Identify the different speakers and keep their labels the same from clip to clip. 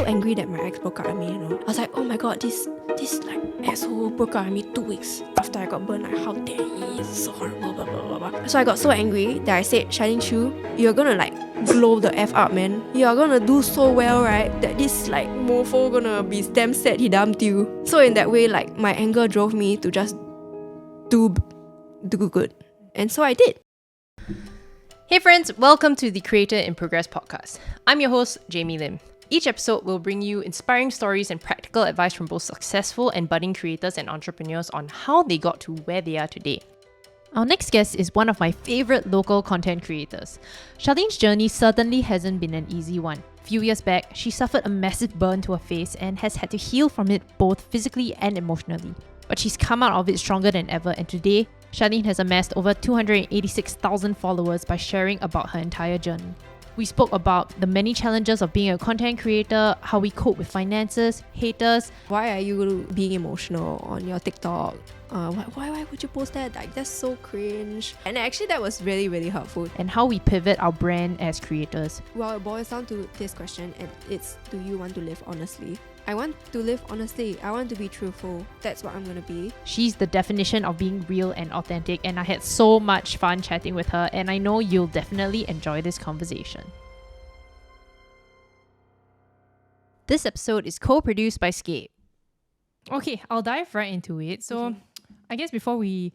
Speaker 1: so angry that my ex broke up with me, you know. I was like, oh my god, this like asshole broke up with me 2 weeks after I got burned. Like, how dare he? It's so horrible, blah, blah, blah, blah. So I got so angry that I said, Charlene Chu, you're gonna like blow the F up, man. You're gonna do so well, right? That this like mofo gonna be damn sad he dumped you. So in that way, like my anger drove me to just do good. And so I did.
Speaker 2: Hey friends, welcome to the Creator in Progress podcast. I'm your host, Jamie Lim. Each episode will bring you inspiring stories and practical advice from both successful and budding creators and entrepreneurs on how they got to where they are today. Our next guest is one of my favorite local content creators. Charlene's journey certainly hasn't been an easy one. A few years back, she suffered a massive burn to her face and has had to heal from it both physically and emotionally. But she's come out of it stronger than ever, and today, Charlene has amassed over 286,000 followers by sharing about her entire journey. We spoke about the many challenges of being a content creator, how we cope with finances, haters.
Speaker 1: Why are you being emotional on your TikTok? Why would you post that? Like, that's so cringe. And actually that was really, really hurtful.
Speaker 2: And how we pivot our brand as creators.
Speaker 1: Well, it boils down to this question, and it's, do you want to live honestly? I want to live honestly. I want to be truthful. That's what I'm gonna be.
Speaker 2: She's the definition of being real and authentic, and I had so much fun chatting with her, and I know you'll definitely enjoy this conversation. This episode is co-produced by Scape. Okay, I'll dive right into it. So,
Speaker 1: Okay.
Speaker 2: I guess before we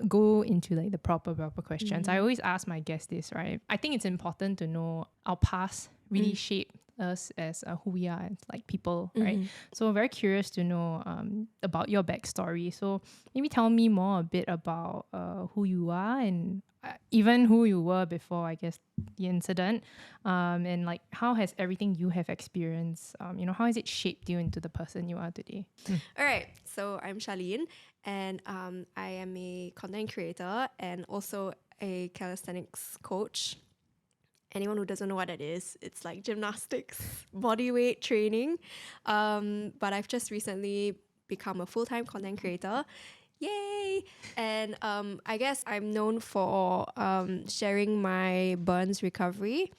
Speaker 2: go into like the proper questions, I always ask my guests this, right? I think it's important to know our past really shaped us as who we are as like people, right? So I'm very curious to know about your backstory. So maybe tell me more a bit about who you are and even who you were before, I guess, the incident, and like how has everything you have experienced, how has it shaped you into the person you are today?
Speaker 1: All right, so I'm Charlene, and I am a content creator and also a calisthenics coach. Anyone who doesn't know what that is, it's like gymnastics, body weight training. But I've just recently become a full-time content creator. Yay! And I guess I'm known for sharing my burns recovery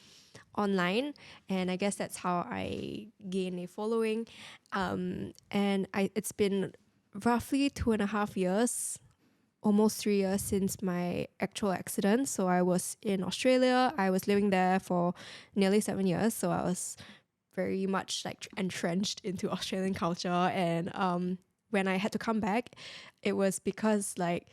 Speaker 1: online, and I guess that's how I gain a following. It's been roughly 2.5 years, almost 3 years since my actual accident. So I was in Australia. I was living there for nearly 7 years. So I was very much like entrenched into Australian culture. And when I had to come back, it was because like,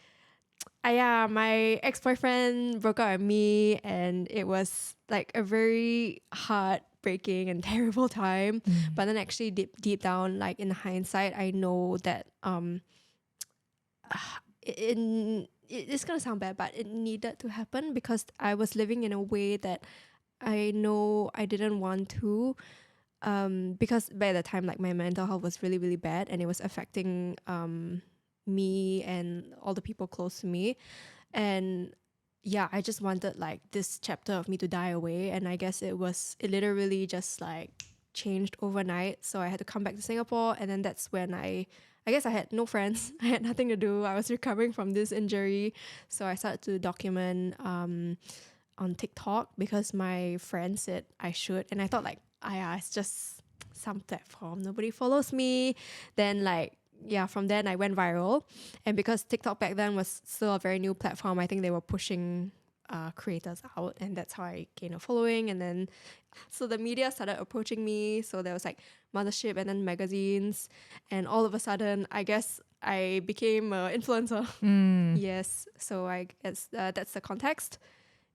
Speaker 1: my ex-boyfriend broke up with me, and it was like a very heartbreaking and terrible time. But then actually deep down, like in hindsight, I know that it's gonna sound bad, but it needed to happen because I was living in a way that I know I didn't want to, because by the time like my mental health was really, really bad, and it was affecting me and all the people close to me. And yeah, I just wanted like this chapter of me to die away, and I guess it literally just like changed overnight. So I had to come back to Singapore, and then that's when I guess I had no friends. I had nothing to do. I was recovering from this injury. So I started to document on TikTok because my friend said I should. And I thought like, it's just some platform. Nobody follows me. Then from then I went viral. And because TikTok back then was still a very new platform, I think they were pushing creators out, and that's how I gained a following. And then so the media started approaching me, so there was like Mothership and then magazines, and all of a sudden I guess I became an influencer. Yes, so I guess that's the context.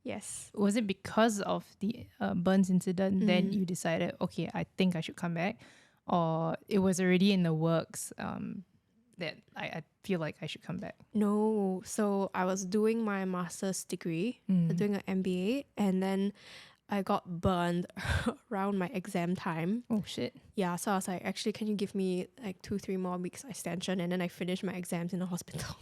Speaker 1: Yes.
Speaker 2: Was it because of the burns incident then you decided, okay, I think I should come back, or it was already in the works that I feel like I should come back?
Speaker 1: No, so I was doing my master's degree, doing an MBA, and then I got burned around my exam time.
Speaker 2: Oh shit.
Speaker 1: Yeah, so I was like, actually, can you give me like 2-3 more weeks extension? And then I finished my exams in the hospital.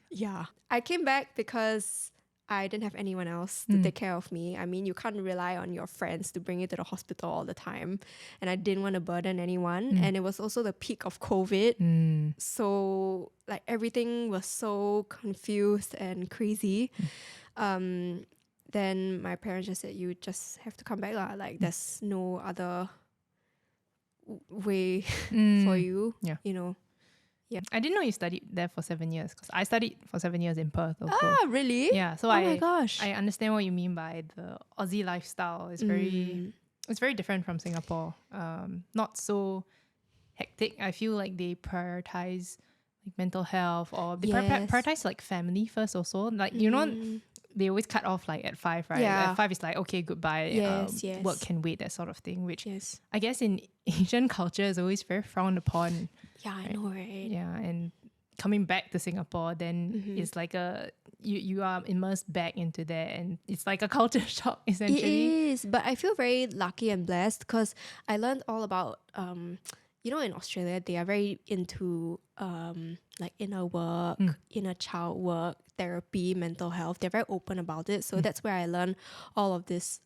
Speaker 1: Yeah. I came back because I didn't have anyone else to take care of me. I mean, you can't rely on your friends to bring you to the hospital all the time. And I didn't want to burden anyone. And it was also the peak of COVID. So like everything was so confused and crazy. Then my parents just said, you just have to come back lah. Like there's no other way for you.
Speaker 2: Yeah.
Speaker 1: You know.
Speaker 2: I didn't know you studied there for 7 years because I studied for 7 years in Perth also.
Speaker 1: Ah, really?
Speaker 2: Yeah, so
Speaker 1: Oh my gosh.
Speaker 2: I understand what you mean by the Aussie lifestyle. It's very different from Singapore. Not so hectic. I feel like they prioritize like mental health, or they prioritize like family first also. Like you know, they always cut off like at 5, right?
Speaker 1: Yeah.
Speaker 2: At 5 is like okay, goodbye.
Speaker 1: Yes.
Speaker 2: Work can wait, that sort of thing. Which
Speaker 1: Yes.
Speaker 2: I guess in Asian culture is always very frowned upon.
Speaker 1: Yeah, I know, right?
Speaker 2: Yeah, and coming back to Singapore, then it's like you are immersed back into that, and it's like a culture shock essentially.
Speaker 1: It is, but I feel very lucky and blessed because I learned all about you know, in Australia they are very into like inner work, inner child work, therapy, mental health. They're very open about it. So that's where I learned all of this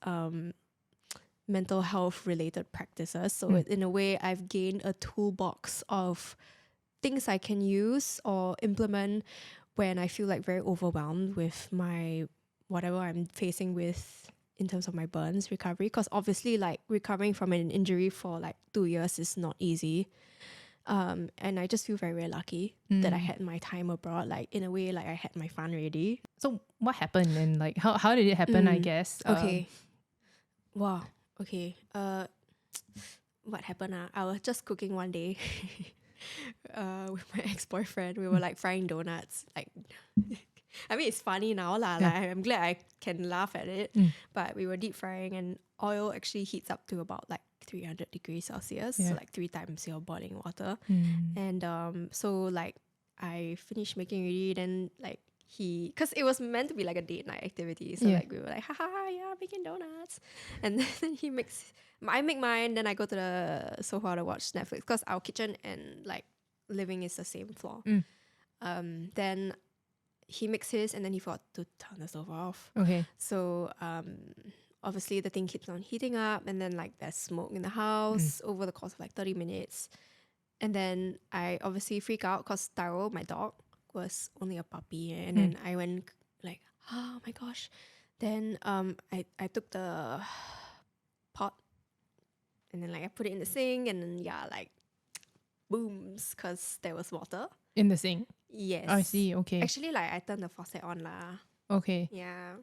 Speaker 1: mental health related practices. So in a way, I've gained a toolbox of things I can use or implement when I feel like very overwhelmed with my whatever I'm facing with in terms of my burns recovery. Because obviously, like recovering from an injury for like 2 years is not easy. And I just feel very, very lucky that I had my time abroad. Like in a way, like I had my fun ready.
Speaker 2: So what happened, and like how did it happen? I guess.
Speaker 1: Okay. Wow. Okay. What happened? I was just cooking one day with my ex-boyfriend. We were like frying donuts. Like, I mean, it's funny now, lah. Like, I'm glad I can laugh at it. But we were deep frying, and oil actually heats up to about like 300 degrees Celsius, so like 3 times your boiling water. And so like I finished making already, then like because it was meant to be like a date night activity, so like we were like haha, yeah, making donuts, and then I make mine, then I go to the sofa to watch Netflix because our kitchen and like living is the same floor. Then he makes his, and then he forgot to turn the stove off.
Speaker 2: Okay.
Speaker 1: So obviously the thing keeps on heating up, and then like there's smoke in the house over the course of like 30 minutes. And then I obviously freak out because Taro, my dog, was only a puppy, and then I went like, oh my gosh. Then I took the pot, and then like I put it in the sink, and then like booms because there was water
Speaker 2: in the sink.
Speaker 1: Yes.
Speaker 2: I see. Okay.
Speaker 1: Actually, like I turned the faucet on lah.
Speaker 2: Okay.
Speaker 1: Yeah.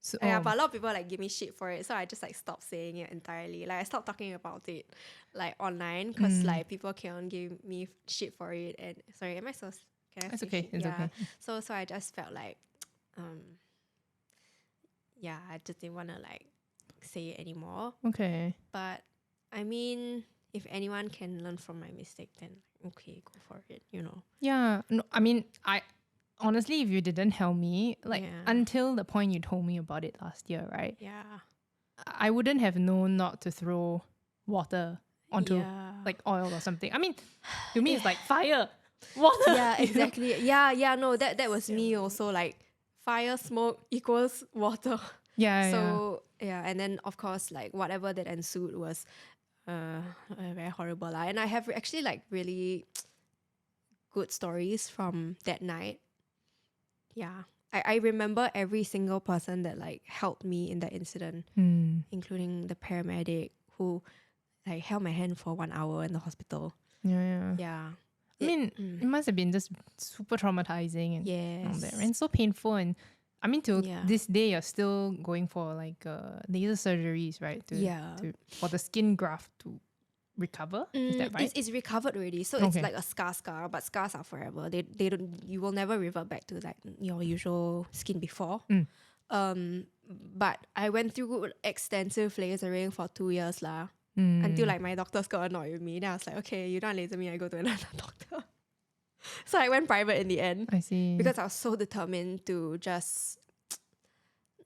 Speaker 2: So,
Speaker 1: Yeah, but a lot of people like give me shit for it, so I just like stopped saying it entirely. Like I stopped talking about it like online because like people can't give me shit for it. And sorry, am I so? Can I
Speaker 2: it's
Speaker 1: say
Speaker 2: okay.
Speaker 1: shit?
Speaker 2: It's okay.
Speaker 1: So I just felt like, yeah, I just didn't want to like say it anymore.
Speaker 2: Okay.
Speaker 1: But I mean, if anyone can learn from my mistake, then okay, go for it. You know.
Speaker 2: Yeah. No, I mean, honestly, if you didn't help me, like until the point you told me about it last year, right?
Speaker 1: Yeah.
Speaker 2: I wouldn't have known not to throw water onto like oil or something. I mean, to me, it's like fire, water.
Speaker 1: Yeah, exactly. Yeah. No, that was me also. Like fire, smoke equals water.
Speaker 2: Yeah.
Speaker 1: So yeah, and then of course, like whatever that ensued was very horrible. And I have actually like really good stories from that night. Yeah. I remember every single person that like helped me in that incident, including the paramedic who like held my hand for 1 hour in the hospital. Yeah.
Speaker 2: I mean, it must have been just super traumatizing and all that, and so painful. And I mean, to this day, you're still going for like laser surgeries, right? For the skin graft to recover. Is that right?
Speaker 1: It's recovered already, so it's like a scar, but scars are forever. They don't. You will never revert back to like your usual skin before. But I went through extensive lasering for 2 years lah. Until like my doctors got annoyed with me. Then I was like, okay, you don't laser me, I go to another doctor. So I went private in the end.
Speaker 2: I see.
Speaker 1: Because I was so determined to just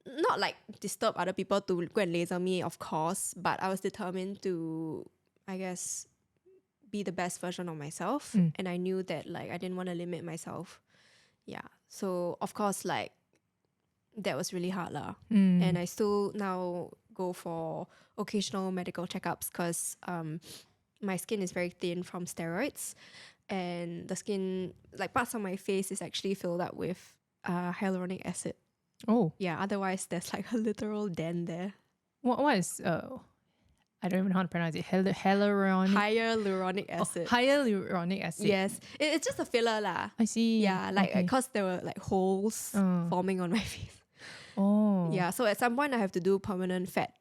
Speaker 1: not like disturb other people to go and laser me, of course, but I was determined to, I guess, be the best version of myself. And I knew that like I didn't want to limit myself. Yeah. So of course, like that was really hard lah. And I still now go for occasional medical checkups because my skin is very thin from steroids, and the skin, like parts of my face, is actually filled up with hyaluronic acid.
Speaker 2: Oh.
Speaker 1: Yeah, otherwise there's like a literal dent there.
Speaker 2: What is I don't even know how to pronounce it. Hyaluronic.
Speaker 1: Hyaluronic acid.
Speaker 2: Hyaluronic acid.
Speaker 1: Yes, it's just a filler lah.
Speaker 2: I see.
Speaker 1: Yeah, like
Speaker 2: Okay.
Speaker 1: because there were like holes forming on my face.
Speaker 2: Oh.
Speaker 1: Yeah, so at some point I have to do permanent fat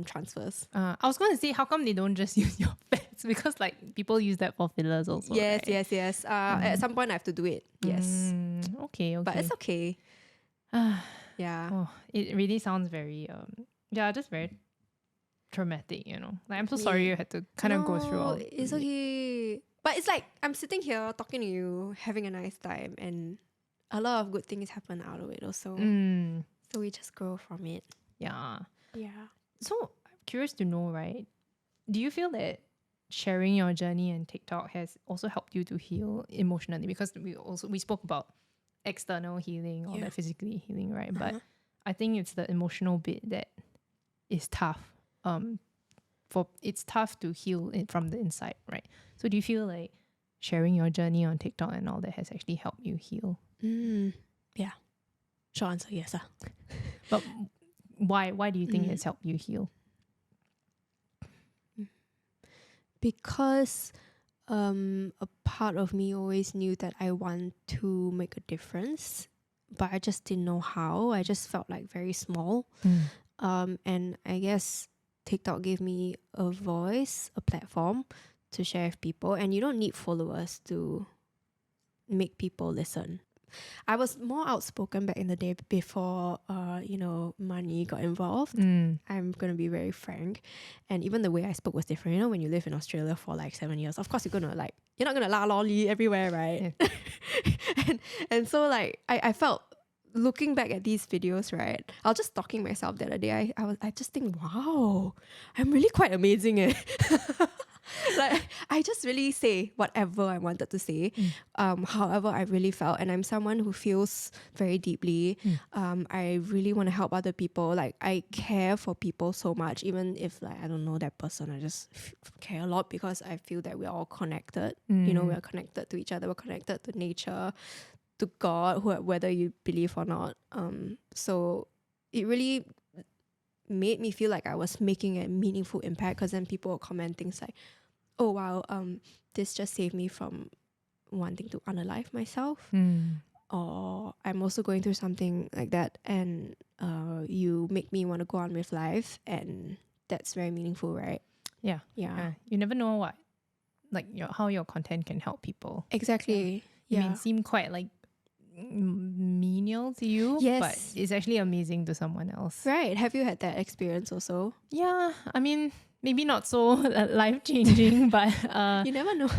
Speaker 1: transfers.
Speaker 2: I was going to say, how come they don't just use your fats? Because like people use that for fillers also.
Speaker 1: Yes,
Speaker 2: right?
Speaker 1: yes. At some point I have to do it. Yes,
Speaker 2: Okay.
Speaker 1: but it's okay. Yeah.
Speaker 2: Oh, it really sounds very just very traumatic, you know. Like I'm so sorry you had to kind of go through all.
Speaker 1: It's okay. But it's like I'm sitting here talking to you, having a nice time, and a lot of good things happen out of it also. So we just grow from it.
Speaker 2: Yeah.
Speaker 1: Yeah.
Speaker 2: So I'm curious to know, right? Do you feel that sharing your journey on TikTok has also helped you to heal emotionally? Because we spoke about external healing or that physically healing, right? But I think it's the emotional bit that is tough. It's tough to heal it from the inside, right? So do you feel like sharing your journey on TikTok and all that has actually helped you heal?
Speaker 1: Yeah. Short answer, yes.
Speaker 2: But why do you think it's helped you heal?
Speaker 1: Because a part of me always knew that I want to make a difference, but I just didn't know how. I just felt like very small. And I guess TikTok gave me a voice, a platform to share with people. And you don't need followers to make people listen. I was more outspoken back in the day before, money got involved. I'm going to be very frank. And even the way I spoke was different. You know, when you live in Australia for like 7 years, of course you're not going to la lolly everywhere, right? Yeah. and so like, I felt, looking back at these videos, right, I was just talking myself the other day. I just think, wow, I'm really quite amazing. Like I just really say whatever I wanted to say, however I really felt, and I'm someone who feels very deeply. I really want to help other people. Like I care for people so much, even if like I don't know that person. I just care a lot because I feel that we're all connected. You know, we're connected to each other. We're connected to nature, to God, whether you believe or not. So it really made me feel like I was making a meaningful impact, because then people would comment things like, oh wow, this just saved me from wanting to unalive myself, or I'm also going through something like that, and you make me want to go on with life, and that's very meaningful, right?
Speaker 2: Yeah. You never know what, like how your content can help people.
Speaker 1: Exactly.
Speaker 2: I mean, seem quite like menial to you, but it's actually amazing to someone else.
Speaker 1: Right. Have you had that experience also?
Speaker 2: Yeah. I mean, maybe not so life-changing, but
Speaker 1: you never know.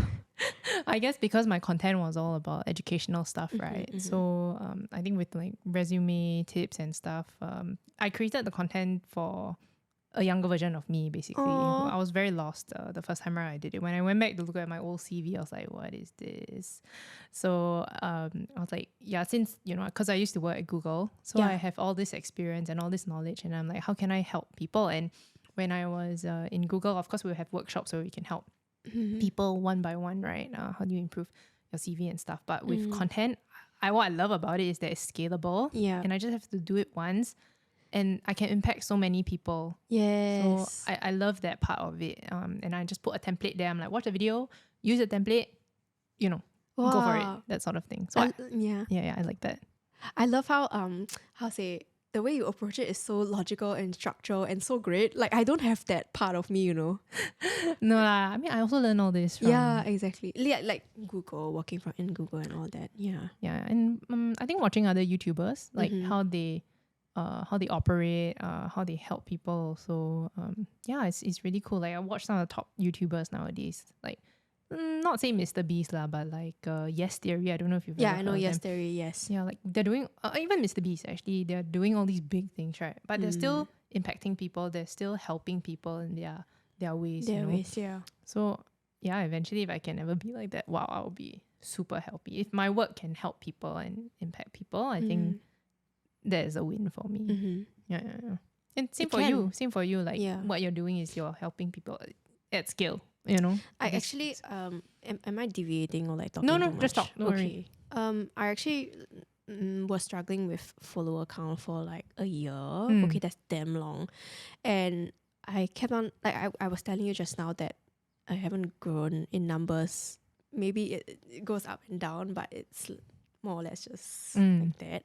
Speaker 2: I guess because my content was all about educational stuff, right? So I think with like resume tips and stuff, I created the content for a younger version of me, basically. Aww. I was very lost the first time around I did it. When I went back to look at my old CV, I was like, what is this? So I was like, since, because I used to work at Google, so I have all this experience and all this knowledge, and I'm like, how can I help people? And when I was in Google, of course, we have workshops where we can help people one by one, right? How do you improve your CV and stuff? But with content, what I love about it is that it's scalable. Yeah. And I just have to do it once, and I can impact so many people. Yes. So I love that part of it. And I just put a template there. I'm like, watch the video, use the template, go for it. That sort of thing. So I like that.
Speaker 1: I love how the way you approach it is so logical and structural and so great. Like I don't have that part of me,
Speaker 2: No, I mean I also learned all this from
Speaker 1: exactly. Like Google, working in Google and all that. Yeah.
Speaker 2: And I think watching other YouTubers, like how they operate, how they help people. So it's really cool. Like I watch some of the top YouTubers nowadays, like not say Mr. Beast lah, but like Yes Theory. I don't know if you've ever heard
Speaker 1: I know
Speaker 2: of
Speaker 1: Yes
Speaker 2: them.
Speaker 1: Theory. Yes.
Speaker 2: Yeah, like they're doing even Mr. Beast actually. They're doing all these big things, right? But they're still impacting people. They're still helping people in their ways.
Speaker 1: Yeah.
Speaker 2: So eventually, if I can ever be like that, wow, I'll be super happy. If my work can help people and impact people, I think that is a win for me. Yeah. And same for you. Like what you're doing is you're helping people at scale.
Speaker 1: I actually am I deviating or like talking
Speaker 2: no
Speaker 1: too much?
Speaker 2: Just talk. Don't worry.
Speaker 1: I actually was struggling with follower count for like a year. Okay, that's damn long. And I kept on, like I was telling you just now that I haven't grown in numbers. Maybe it goes up and down, but it's more or less just like that.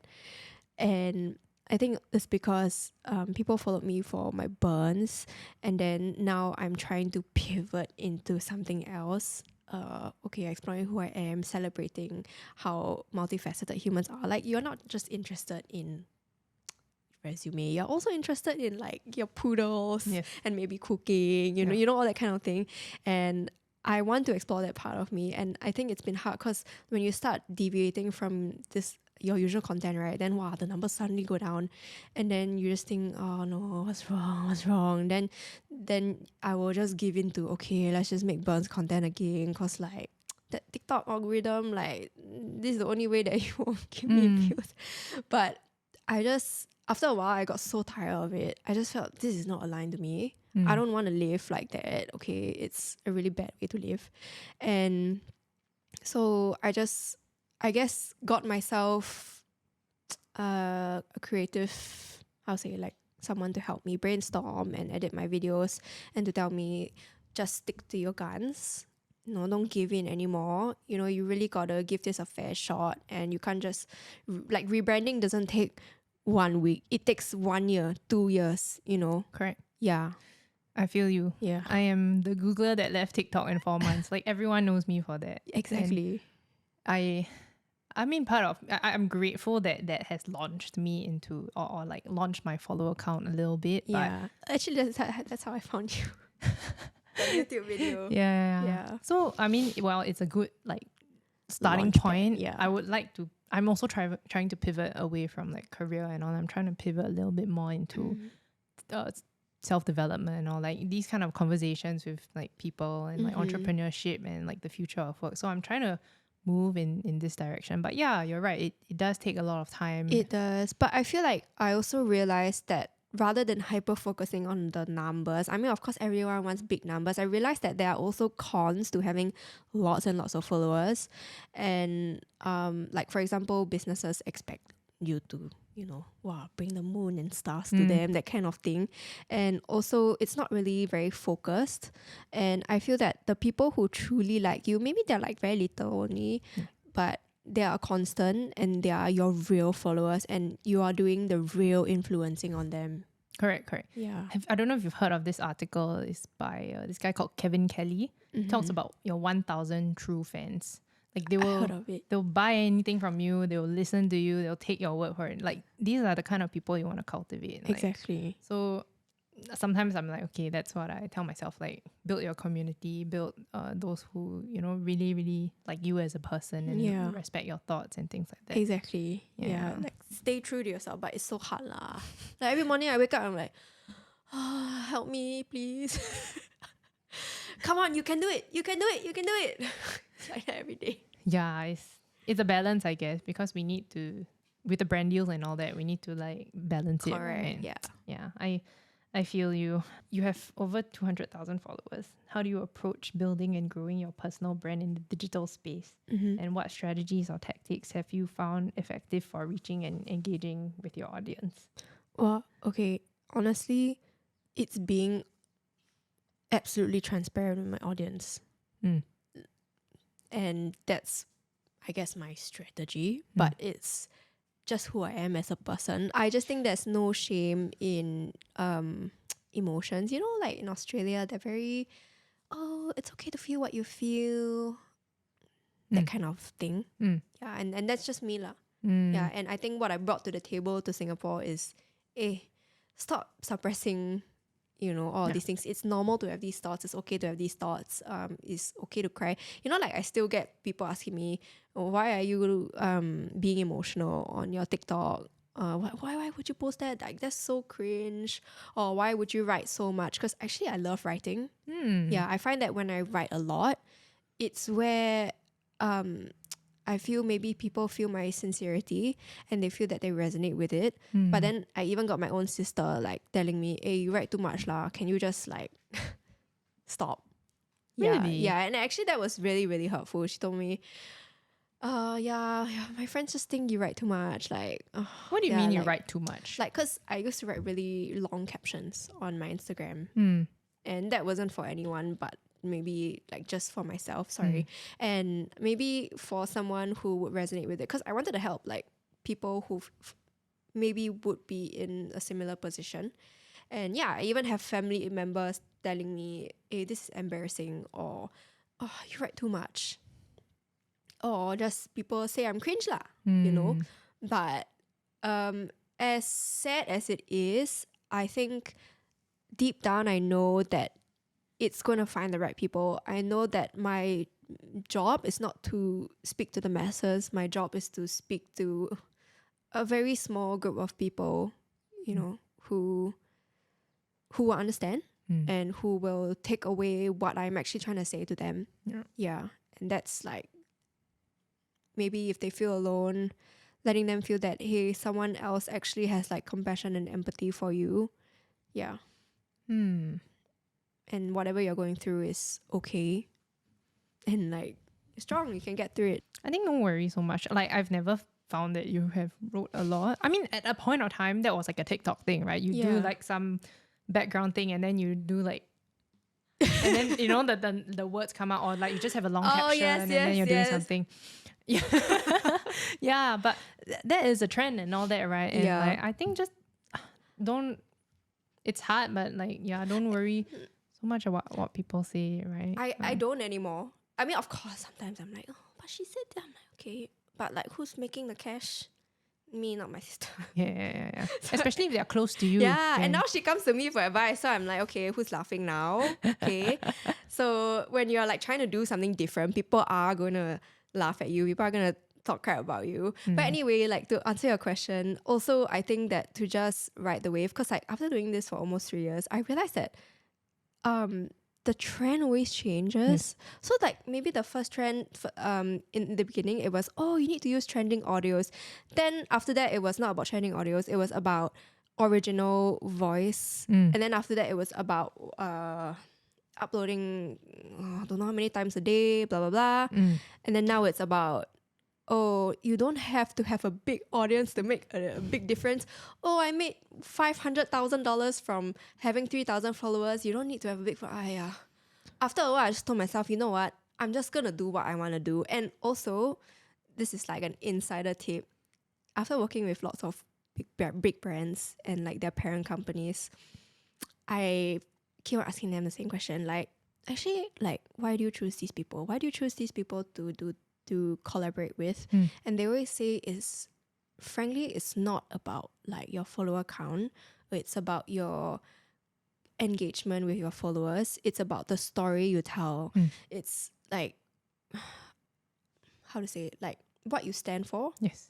Speaker 1: And I think it's because people followed me for my burns, and then now I'm trying to pivot into something else. Exploring who I am, celebrating how multifaceted humans are. Like, you're not just interested in resume, you're also interested in like your poodles and maybe cooking, you know, all that kind of thing. And I want to explore that part of me. And I think it's been hard because when you start deviating from your usual content, right, then wow, the numbers suddenly go down, and then you just think, oh no, what's wrong? Then I will just give in to, okay, let's just make burns content again, because like that TikTok algorithm, like, this is the only way that you won't give me views. But I just, after a while, I got so tired of it. I just felt this is not aligned to me. I don't want to live like that. Okay, it's a really bad way to live. And so I guess got myself a creative, like someone to help me brainstorm and edit my videos, and to tell me, just stick to your guns. No, don't give in anymore. You know, you really gotta give this a fair shot, and you can't just like, rebranding doesn't take 1 week. It takes 1 year, 2 years, you know.
Speaker 2: Correct.
Speaker 1: Yeah.
Speaker 2: I feel you.
Speaker 1: Yeah.
Speaker 2: I am the Googler that left TikTok in 4 months. Like, everyone knows me for that.
Speaker 1: Exactly.
Speaker 2: And I mean, I'm grateful that has launched me into, or like launched my follower count a little bit.
Speaker 1: Yeah. Actually, that's how I found you. The YouTube video.
Speaker 2: Yeah. So, I mean, well, it's a good like starting
Speaker 1: Launchpad,
Speaker 2: point.
Speaker 1: yeah.
Speaker 2: I would like to, I'm also trying to pivot away from like career and all. I'm trying to pivot a little bit more into self-development and all, like these kind of conversations with like people and like entrepreneurship and like the future of work. So I'm trying to move in this direction. But yeah, you're right. It does take a lot of time.
Speaker 1: It does. But I feel like I also realized that rather than hyper focusing on the numbers, I mean, of course, everyone wants big numbers. I realized that there are also cons to having lots and lots of followers. And like, for example, businesses expect you to, you know, bring the moon and stars to them, that kind of thing. And also, it's not really very focused. And I feel that the people who truly like you, maybe they're like very little only, but they are constant and they are your real followers, and you are doing the real influencing on them.
Speaker 2: Correct.
Speaker 1: Yeah.
Speaker 2: I don't know if you've heard of this article. It's by this guy called Kevin Kelly. Talks about your 1,000 true fans. Like, they'll buy anything from you, they'll listen to you, they'll take your word for it. Like, these are the kind of people you want to cultivate.
Speaker 1: Exactly.
Speaker 2: Like, so sometimes I'm like, okay, that's what I tell myself, like, build your community, build those who, you know, really, really like you as a person and respect your thoughts and things like that.
Speaker 1: Exactly. Yeah. Like, stay true to yourself, but it's so hard lah. Like, every morning I wake up, I'm like, help me, please. Come on, you can do it. You can do it. It's like that every day.
Speaker 2: Yeah, it's a balance, I guess, because we need to, with the brand deals and all that, we need to like balance it.
Speaker 1: Correct.
Speaker 2: Right? Yeah. I feel you. You have over 200,000 followers. How do you approach building and growing your personal brand in the digital space? And what strategies or tactics have you found effective for reaching and engaging with your audience?
Speaker 1: Well, okay, honestly, it's being absolutely transparent with my audience. And that's, I guess, my strategy, but it's just who I am as a person. I just think there's no shame in emotions. You know, like in Australia, they're very, it's okay to feel what you feel, that kind of thing. Yeah, and that's just me lah. Yeah, and I think what I brought to the table to Singapore is, stop suppressing, you know, all these things. It's normal to have these thoughts. It's okay to have these thoughts. It's okay to cry. You know, like I still get people asking me, why are you being emotional on your TikTok? Why would you post that? Like, that's so cringe. Or why would you write so much? Because actually I love writing. Yeah, I find that when I write a lot, it's where I feel maybe people feel my sincerity and they feel that they resonate with it. But then I even got my own sister like telling me, hey, you write too much lah. Can you just like stop?
Speaker 2: Really?
Speaker 1: Yeah. And actually that was really, really helpful. She told me, Yeah, my friends just think you write too much. Like,
Speaker 2: What do you mean you
Speaker 1: like,
Speaker 2: write too much?
Speaker 1: Like, cause I used to write really long captions on my Instagram, and that wasn't for anyone, but maybe like just for myself. Sorry, and maybe for someone who would resonate with it, cause I wanted to help like people who maybe would be in a similar position. And yeah, I even have family members telling me, "Hey, this is embarrassing," or "Oh, you write too much." Or just people say I'm cringe lah, you know. But as sad as it is, I think deep down I know that it's going to find the right people. I know that my job is not to speak to the masses. My job is to speak to a very small group of people, you know, who will understand and who will take away what I'm actually trying to say to them. Yeah. And that's like, maybe if they feel alone, letting them feel that, hey, someone else actually has like compassion and empathy for you. Yeah. And whatever you're going through is okay. And like, you're strong, you can get through it.
Speaker 2: I think don't worry so much. Like, I've never found that you have wrote a lot. I mean, at a point of time, that was like a TikTok thing, right? You do like some background thing and then you do like, and then, you know, the words come out, or like you just have a long caption and then you're doing something. Yeah. Yeah, but that is a trend and all that, right? And like, I think just don't, it's hard, but like, yeah, don't worry so much about what people say, right?
Speaker 1: I don't anymore. I mean, of course, sometimes I'm like, oh, but she said that. I'm like, okay. But like, who's making the cash? Me, not my sister.
Speaker 2: Yeah. Especially if they're close to you.
Speaker 1: Yeah, and now she comes to me for advice. So I'm like, okay, who's laughing now? Okay. So when you're like trying to do something different, people are going to laugh at you. People are going to talk crap about you. But anyway, like to answer your question, also I think that to just ride the wave, because like after doing this for almost 3 years, I realized that the trend always changes. So like maybe the first trend in the beginning, it was, oh, you need to use trending audios. Then after that, it was not about trending audios. It was about original voice. And then after that, it was about uploading, I don't know how many times a day, blah, blah, blah. And then now it's about, oh, you don't have to have a big audience to make a big difference. Oh, I made $500,000 from having 3,000 followers. You don't need to have a big... After a while, I just told myself, you know what? I'm just going to do what I want to do. And also, this is like an insider tip. After working with lots of big brands and like their parent companies, I keep on asking them the same question. Like, actually, like, why do you choose these people? Why do you choose these people to collaborate with? And they always say frankly, it's not about like your follower count. It's about your engagement with your followers. It's about the story you tell. It's like, how to say it? Like what you stand for.
Speaker 2: Yes.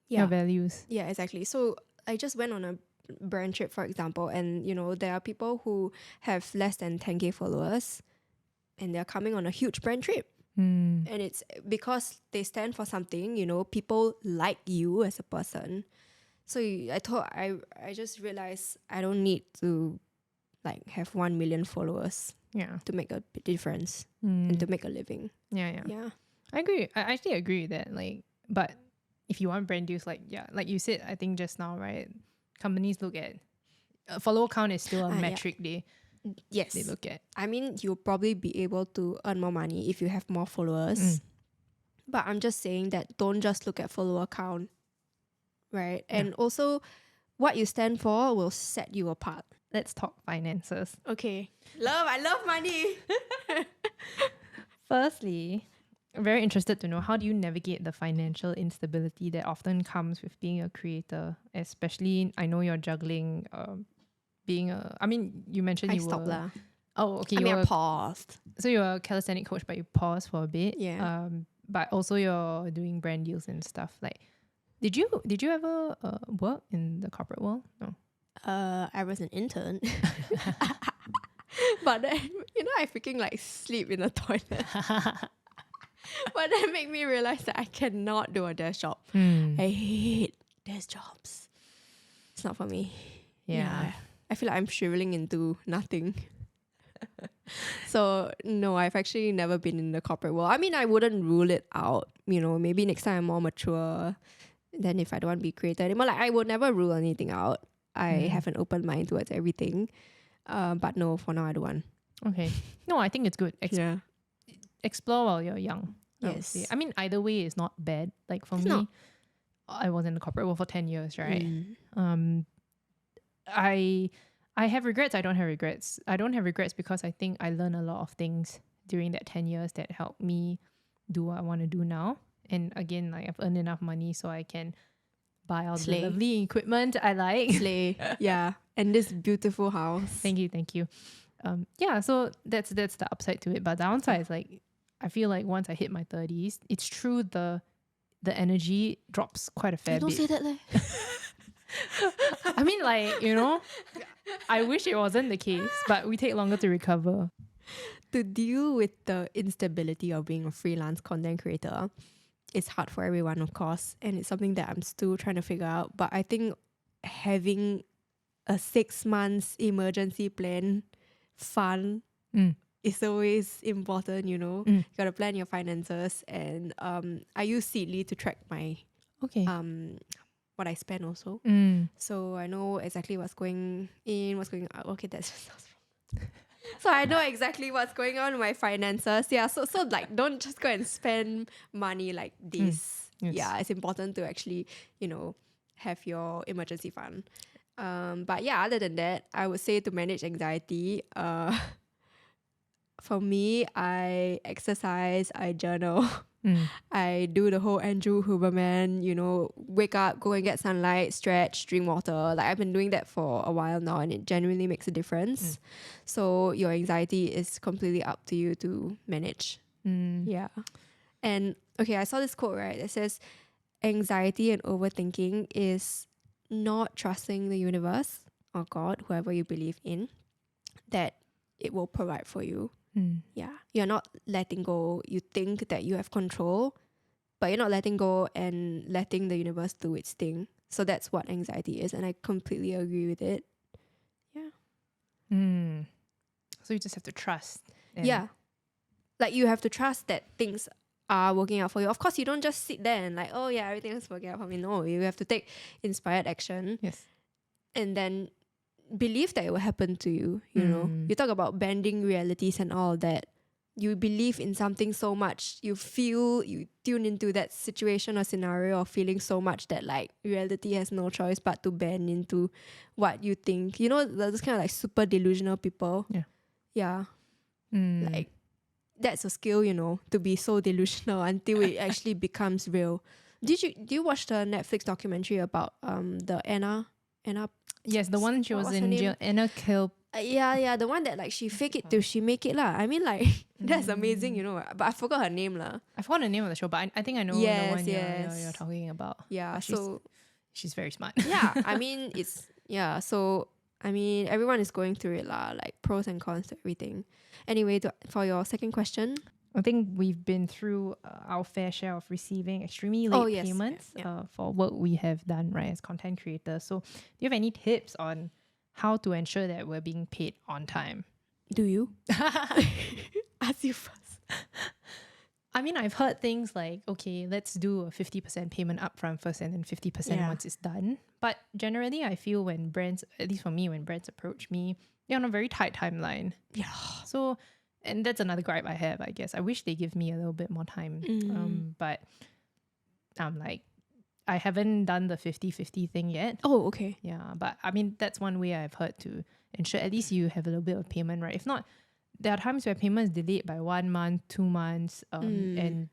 Speaker 1: Yeah.
Speaker 2: Your values.
Speaker 1: Yeah, exactly. So I just went on a brand trip, for example, and you know, there are people who have less than 10K followers and they're coming on a huge brand trip. And it's because they stand for something, you know, people like you as a person. So I just realized I don't need to like have 1 million followers to make a difference and to make a living. Yeah.
Speaker 2: I agree. I actually agree with that. Like, but if you want brand deals, like you said, I think just now, right? Companies look at follower count is still a metric they look at.
Speaker 1: I mean, you'll probably be able to earn more money if you have more followers. But I'm just saying that don't just look at follower count, right? And also, what you stand for will set you apart.
Speaker 2: Let's talk finances.
Speaker 1: Okay. I love money.
Speaker 2: Firstly, I'm very interested to know, how do you navigate the financial instability that often comes with being a creator? Especially, I know you're juggling you mentioned
Speaker 1: I
Speaker 2: you
Speaker 1: stopped
Speaker 2: were...
Speaker 1: lah.
Speaker 2: Oh, okay.
Speaker 1: I paused.
Speaker 2: So you're a calisthenic coach, but you paused for a bit.
Speaker 1: Yeah.
Speaker 2: But also you're doing brand deals and stuff. Like, did you ever work in the corporate world? No.
Speaker 1: I was an intern. But then, you know, I freaking like sleep in the toilet. But that made me realize that I cannot do a desk job. I hate desk jobs. It's not for me. Yeah. I feel like I'm shriveling into nothing. So no, I've actually never been in the corporate world. I mean, I wouldn't rule it out. You know, maybe next time I'm more mature. Then if I don't want to be creator anymore, like I would never rule anything out. I have an open mind towards everything. But no, for now I don't want.
Speaker 2: Okay. No, I think it's good.
Speaker 1: Yeah.
Speaker 2: Explore while you're young.
Speaker 1: Yes.
Speaker 2: I mean, either way is not bad. Like for
Speaker 1: It's
Speaker 2: me,
Speaker 1: not.
Speaker 2: I was in the corporate world for 10 years, right? I have regrets. I don't have regrets. I don't have regrets because I think I learned a lot of things during that 10 years that helped me do what I want to do now. And again, like I've earned enough money so I can buy all
Speaker 1: Slay.
Speaker 2: the lovely equipment I like.
Speaker 1: Slay. Yeah. And this beautiful house.
Speaker 2: Thank you. Yeah, so that's the upside to it. But downside is like I feel like once I hit my 30s, it's true the energy drops quite a fair
Speaker 1: Don't
Speaker 2: bit.
Speaker 1: say that, leh.
Speaker 2: I mean, like, you know, I wish it wasn't the case, but we take longer to recover.
Speaker 1: To deal with the instability of being a freelance content creator, it's hard for everyone, of course, and it's something that I'm still trying to figure out. But I think having a 6 months emergency plan fund is always important, you know. You gotta plan your finances, and I use Seedly to track my
Speaker 2: Okay.
Speaker 1: what I spend also. So I know exactly what's going in, what's going out. Okay, that's so I know exactly what's going on with my finances. Yeah, so like don't just go and spend money like this.
Speaker 2: Yes.
Speaker 1: Yeah, it's important to actually, you know, have your emergency fund. But yeah, other than that, I would say to manage anxiety, for me, I exercise, I journal. I do the whole Andrew Huberman, you know, wake up, go and get sunlight, stretch, drink water. Like I've been doing that for a while now and it genuinely makes a difference. So your anxiety is completely up to you to manage. Yeah. And okay, I saw this quote, right, that says anxiety and overthinking is not trusting the universe or God, whoever you believe in, that it will provide for you. Yeah, you're not letting go. You think that you have control, but you're not letting go and letting the universe do its thing. So that's what anxiety is, and I completely agree with it. Yeah.
Speaker 2: So you just have to trust.
Speaker 1: Yeah, like you have to trust that things are working out for you. Of course, you don't just sit there and like, oh yeah, everything is working out for me. No, you have to take inspired action.
Speaker 2: Yes.
Speaker 1: And then believe that it will happen to you, you know. You talk about bending realities and all that. You believe in something so much, you tune into that situation or scenario or feeling so much that like reality has no choice but to bend into what you think. You know, those kind of like super delusional people. Yeah. Like that's a skill, you know, to be so delusional until it actually becomes real. Do you watch the Netflix documentary about the Anna?
Speaker 2: Yes, the one she was
Speaker 1: what's
Speaker 2: in
Speaker 1: her name?
Speaker 2: jail, Anna Kill.
Speaker 1: Yeah, the one that like she fake it till she make it lah. I mean like that's amazing, you know. But I forgot her name lah.
Speaker 2: I forgot the name of the show, but I think I know the one you're talking about.
Speaker 1: Yeah,
Speaker 2: but
Speaker 1: so
Speaker 2: she's very smart.
Speaker 1: yeah, I mean so I mean everyone is going through it lah, like pros and cons to everything. Anyway, for your second question,
Speaker 2: I think we've been through our fair share of receiving extremely late payments for work we have done, right, as content creators. So do you have any tips on how to ensure that we're being paid on time?
Speaker 1: Do you? Ask you first.
Speaker 2: I mean, I've heard things like, okay, let's do a 50% payment upfront first and then 50% once it's done. But generally, I feel when brands, at least for me, when brands approach me, they're on a very tight timeline. Yeah. So, and that's another gripe I have, I guess. I wish they give me a little bit more time. But I'm like, I haven't done the 50-50 thing yet.
Speaker 1: Oh, okay.
Speaker 2: Yeah, but I mean, that's one way I've heard to ensure at least you have a little bit of payment, right? If not, there are times where payment is delayed by 1 month, 2 months, and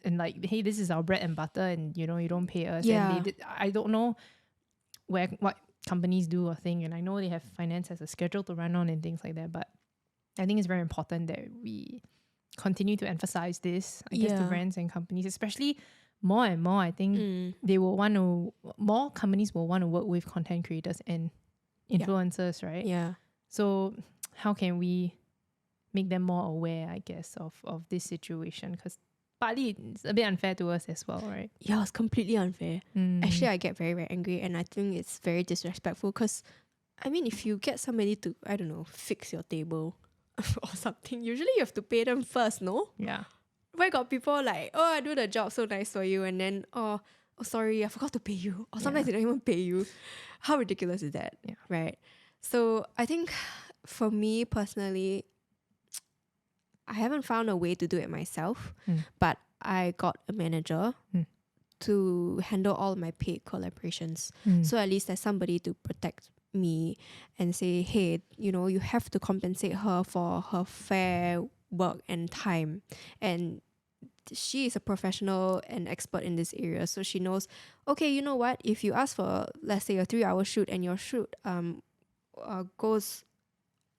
Speaker 2: like, hey, this is our bread and butter, and you know, you don't pay us.
Speaker 1: Yeah.
Speaker 2: And I don't know what companies do or think, and I know they have finance as a schedule to run on and things like that, but I think it's very important that we continue to emphasize this, I guess, to brands and companies, especially more and more. I think more companies will want to work with content creators and influencers, right?
Speaker 1: Yeah.
Speaker 2: So how can we make them more aware, I guess, of this situation? Because partly it's a bit unfair to us as well, right?
Speaker 1: Yeah, it's completely unfair. Actually, I get very, very angry, and I think it's very disrespectful because, I mean, if you get somebody to, I don't know, fix your table, or something, usually you have to pay them first, no?
Speaker 2: Yeah.
Speaker 1: Where got people like, oh, I do the job so nice for you, and then, oh sorry, I forgot to pay you. Or sometimes they don't even pay you. How ridiculous is that?
Speaker 2: Yeah.
Speaker 1: Right? So I think for me personally, I haven't found a way to do it myself, but I got a manager to handle all my paid collaborations. So at least there's somebody to protect me and say, hey, you have to compensate her for her fair work and time. And she is a professional and expert in this area, so she knows, okay, you know what, if you ask for, let's say, a 3-hour shoot and your shoot goes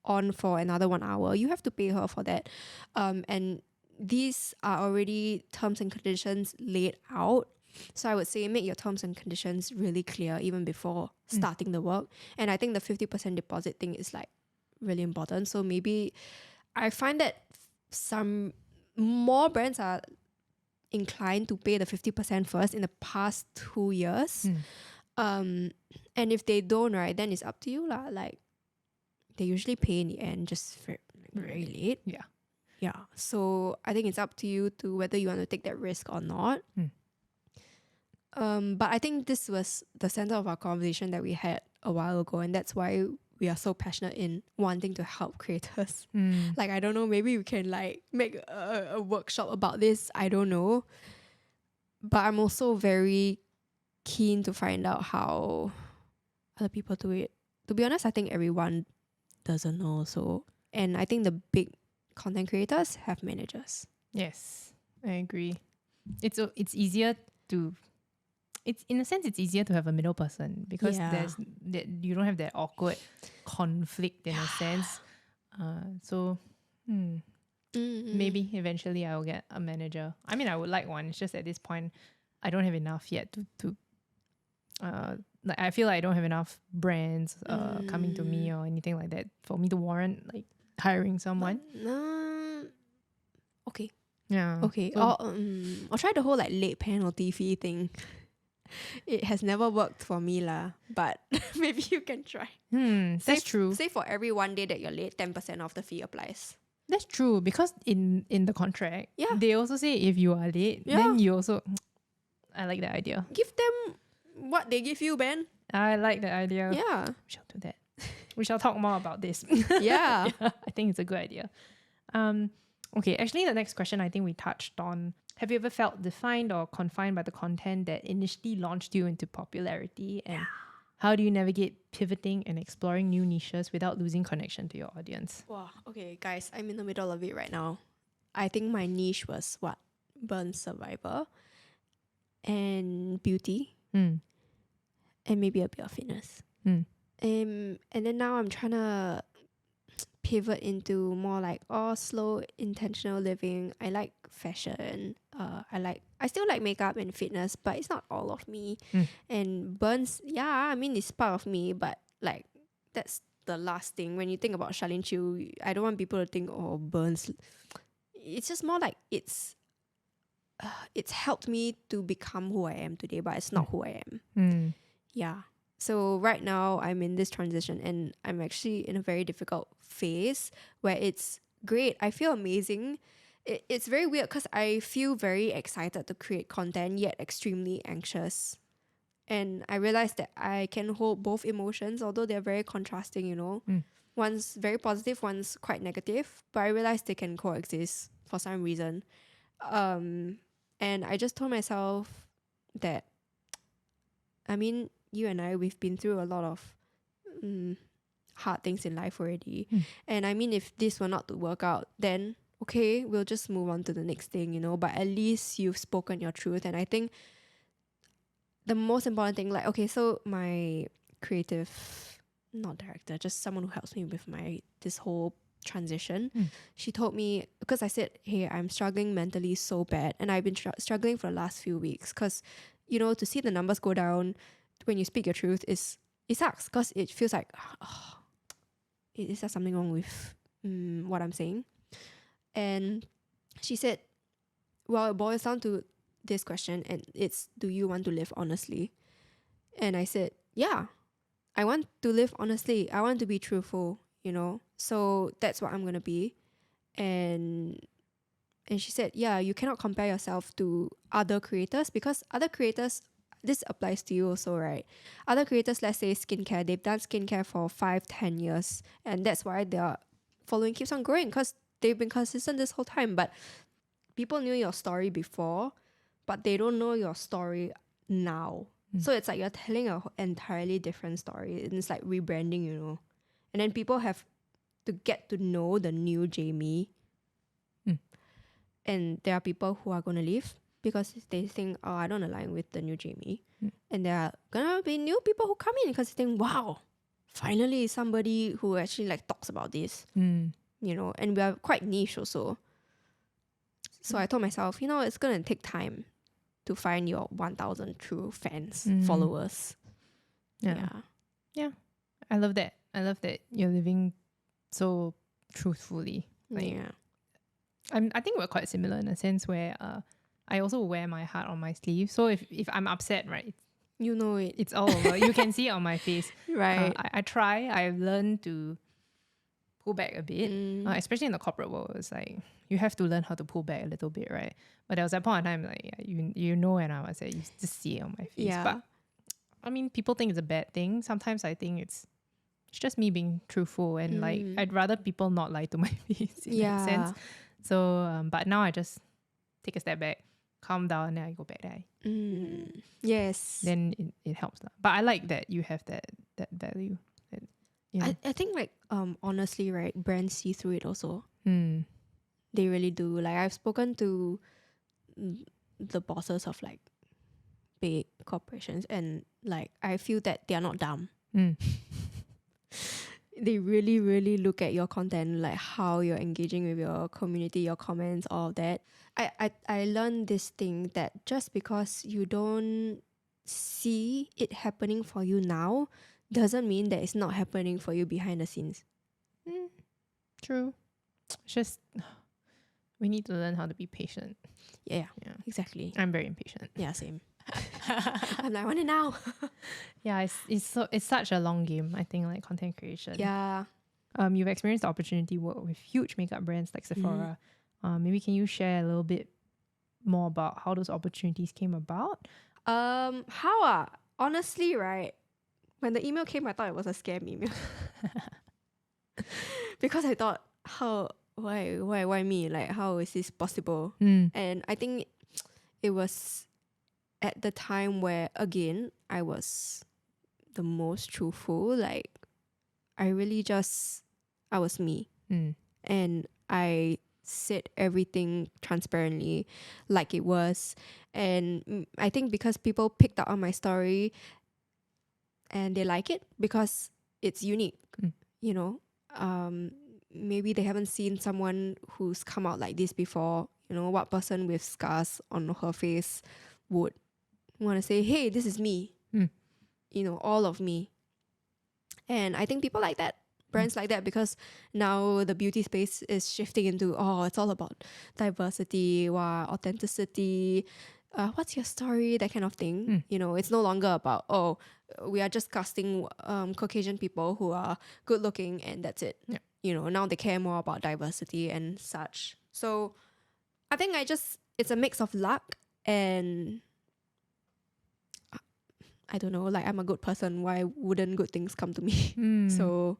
Speaker 1: on for another 1 hour, you have to pay her for that. And these are already terms and conditions laid out. So I would say make your terms and conditions really clear even before starting the work. And I think the 50% deposit thing is like really important. So maybe I find that some more brands are inclined to pay the 50% first in the past 2 years. And if they don't, right, then it's up to you lah. Like, they usually pay in the end, just very late. Yeah. So I think it's up to you to whether you want to take that risk or not. But I think this was the center of our conversation that we had a while ago, and that's why we are so passionate in wanting to help creators. Like, I don't know, maybe we can like make a workshop about this. I don't know. But I'm also very keen to find out how other people do it. To be honest, I think everyone doesn't know. So, and I think the big content creators have managers.
Speaker 2: Yes, I agree. It's easier to... It's in a sense, it's easier to have a middle person because there's that you don't have that awkward conflict in a sense. So maybe eventually I will get a manager. I mean, I would like one. It's just at this point, I don't have enough yet to like, I feel like I don't have enough brands coming to me or anything like that for me to warrant like hiring someone.
Speaker 1: Okay.
Speaker 2: Yeah.
Speaker 1: Okay.
Speaker 2: So,
Speaker 1: I'll try the whole like late penalty fee thing. It has never worked for me lah, but maybe you can try.
Speaker 2: That's true.
Speaker 1: Say for every 1 day that you're late, 10% of the fee applies.
Speaker 2: That's true because in the contract, they also say if you are late, then you also... I like that idea.
Speaker 1: Give them what they give you, Ben.
Speaker 2: I like that idea.
Speaker 1: Yeah.
Speaker 2: We shall do that. We shall talk more about this.
Speaker 1: Yeah.
Speaker 2: I think it's a good idea. Okay, actually the next question I think we touched on. Have you ever felt defined or confined by the content that initially launched you into popularity? And how do you navigate pivoting and exploring new niches without losing connection to your audience?
Speaker 1: Wow. Okay, guys, I'm in the middle of it right now. I think my niche was what? Burn survivor and beauty and maybe a bit of fitness. And then now I'm trying to pivot into more like slow intentional living. I like fashion. I still like makeup and fitness, but it's not all of me. And burns, I mean, it's part of me, but like that's the last thing. When you think about Charlene Chiu, I don't want people to think, oh, burns. It's just more like it's helped me to become who I am today, but it's not who I am. Yeah. So right now I'm in this transition and I'm actually in a very difficult phase where it's great. I feel amazing. It's very weird because I feel very excited to create content yet extremely anxious. And I realized that I can hold both emotions, although they're very contrasting, you know. One's very positive, one's quite negative. But I realized they can coexist for some reason. And I just told myself that, I mean, you and I, we've been through a lot of hard things in life already. And I mean, if this were not to work out, then okay, we'll just move on to the next thing, you know. But at least you've spoken your truth. And I think the most important thing, like, okay, so my creative, not director, just someone who helps me with this whole transition, she told me, because I said, hey, I'm struggling mentally so bad. And I've been struggling for the last few weeks because, you know, to see the numbers go down when you speak your truth, it sucks because it feels like, is there something wrong with what I'm saying? And she said, well, it boils down to this question, and it's, do you want to live honestly? And I said, yeah, I want to live honestly. I want to be truthful. you know. So that's what I'm gonna be. And she said, yeah, you cannot compare yourself to other creators, because other creators, this applies to you also, right? Other creators, let's say skincare, they've done skincare for 5-10 years, and that's why their following keeps on growing, because they've been consistent this whole time. But people knew your story before, but they don't know your story now. So it's like you're telling an entirely different story. And it's like rebranding, you know. And then people have to get to know the new Jamie. And there are people who are going to leave because they think, oh, I don't align with the new Jamie. And there are going to be new people who come in because they think, wow, finally somebody who actually like talks about this, you know. And we are quite niche also. So I told myself, you know, it's going to take time to find your 1,000 true fans, followers.
Speaker 2: Yeah. I love that. I love that you're living so truthfully. Like,
Speaker 1: Yeah.
Speaker 2: I think we're quite similar in a sense where I also wear my heart on my sleeve. So if I'm upset, right,
Speaker 1: You know it.
Speaker 2: it's all over. You can see it on my face.
Speaker 1: Right.
Speaker 2: I've learned to pull back a bit, especially in the corporate world. It's like you have to learn how to pull back a little bit, right? But there was that point in time, like you know, and I was like, you just see it on my face.
Speaker 1: Yeah.
Speaker 2: But I mean, people think it's a bad thing. Sometimes I think it's just me being truthful, and like I'd rather people not lie to my face in that sense. So, but now I just take a step back, calm down, and then I go back there.
Speaker 1: Yes.
Speaker 2: Then it helps. But I like that you have that value. That, you know.
Speaker 1: I think like honestly, right, brands see through it also. They really do. Like I've spoken to the bosses of like big corporations, and like I feel that they are not dumb. They really, really look at your content, like how you're engaging with your community, your comments, all of that. I learned this thing that just because you don't see it happening for you now doesn't mean that it's not happening for you behind the scenes.
Speaker 2: True. It's just we need to learn how to be patient.
Speaker 1: Yeah, exactly.
Speaker 2: I'm very impatient.
Speaker 1: Yeah, same. I'm like, I want it now.
Speaker 2: Yeah, it's such a long game, I think, like content creation.
Speaker 1: Yeah.
Speaker 2: You've experienced the opportunity to work with huge makeup brands like Sephora. Maybe can you share a little bit more about how those opportunities came about?
Speaker 1: Honestly, right, when the email came, I thought it was a scam email. Because I thought, why me? Like, how is this possible? And I think it was at the time where, again, I was the most truthful. Like, I was me. And I said everything transparently like it was. And I think because people picked up on my story and they like it because it's unique, you know. Maybe they haven't seen someone who's come out like this before. You know, what person with scars on her face would want to say, hey, this is me. You know, all of me. And I think people like that, brands like that, because now the beauty space is shifting into, it's all about diversity, authenticity, what's your story, that kind of thing. You know, it's no longer about, we are just casting Caucasian people who are good looking and that's it. You know, now they care more about diversity and such. So I think it's a mix of luck and I don't know, like I'm a good person. Why wouldn't good things come to me? So